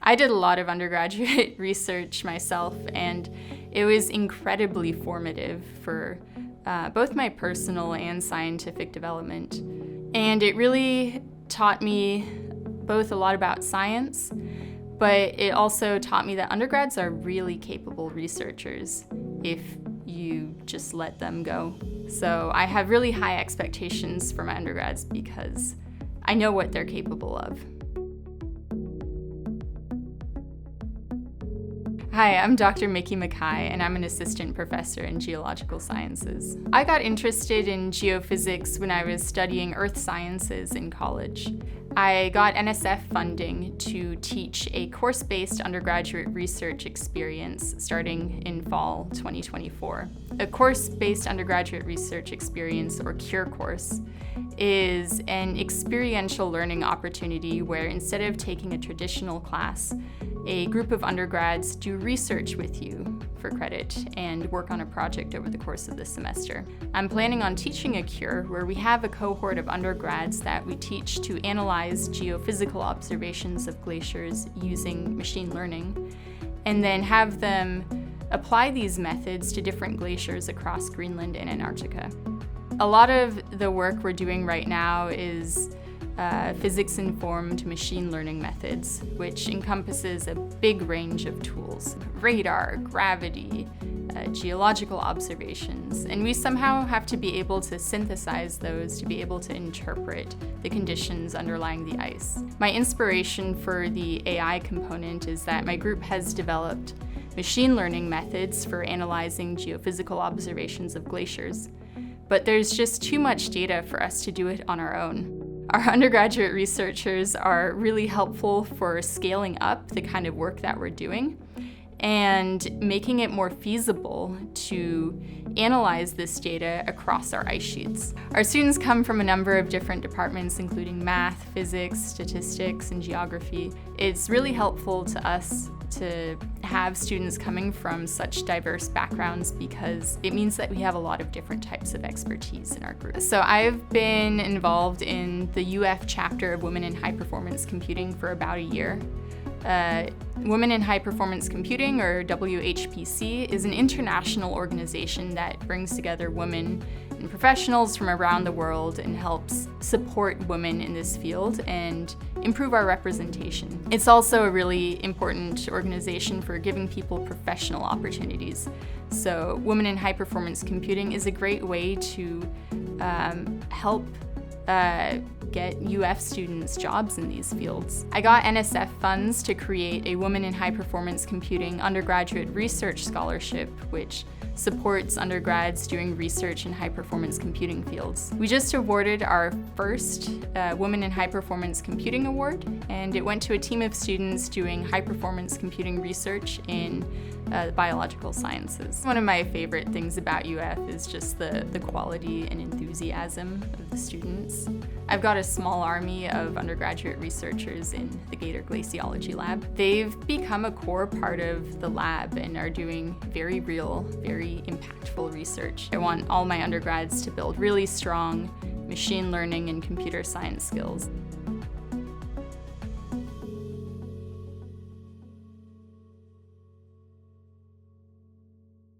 I did a lot of undergraduate research myself, and it was incredibly formative for both my personal and scientific development. And it really taught me both a lot about science, but it also taught me that undergrads are really capable researchers if you just let them go. So I have really high expectations for my undergrads because I know what they're capable of. Hi, I'm Dr. MacKie, and I'm an assistant professor in geological sciences. I got interested in geophysics when I was studying earth sciences in college. I got NSF funding to teach a course-based undergraduate research experience starting in fall 2024. A course-based undergraduate research experience, or CURE course, is an experiential learning opportunity where instead of taking a traditional class, a group of undergrads do research with you for credit and work on a project over the course of the semester. I'm planning on teaching a CURE where we have a cohort of undergrads that we teach to analyze geophysical observations of glaciers using machine learning, and then have them apply these methods to different glaciers across Greenland and Antarctica. A lot of the work we're doing right now is physics-informed machine learning methods, which encompasses a big range of tools: radar, gravity, geological observations, and we somehow have to be able to synthesize those to be able to interpret the conditions underlying the ice. My inspiration for the AI component is that my group has developed machine learning methods for analyzing geophysical observations of glaciers, but there's just too much data for us to do it on our own. Our undergraduate researchers are really helpful for scaling up the kind of work that we're doing and making it more feasible to analyze this data across our ice sheets. Our students come from a number of different departments, including math, physics, statistics, and geography. It's really helpful to us to have students coming from such diverse backgrounds because it means that we have a lot of different types of expertise in our group. So I've been involved in the UF chapter of Women in High Performance Computing for about a year. Women in High Performance Computing, or WHPC, is an international organization that brings together women and professionals from around the world and helps support women in this field and improve our representation. It's also a really important organization for giving people professional opportunities. So Women in High Performance Computing is a great way to help get UF students jobs in these fields. I got NSF funds to create a Women in High Performance Computing undergraduate research scholarship, which supports undergrads doing research in high performance computing fields. We just awarded our first Women in High Performance Computing Award, and it went to a team of students doing high performance computing research in biological sciences. One of my favorite things about UF is just the quality and enthusiasm of the students. I've got a small army of undergraduate researchers in the Gator Glaciology Lab. They've become a core part of the lab and are doing very real, very impactful research. I want all my undergrads to build really strong machine learning and computer science skills.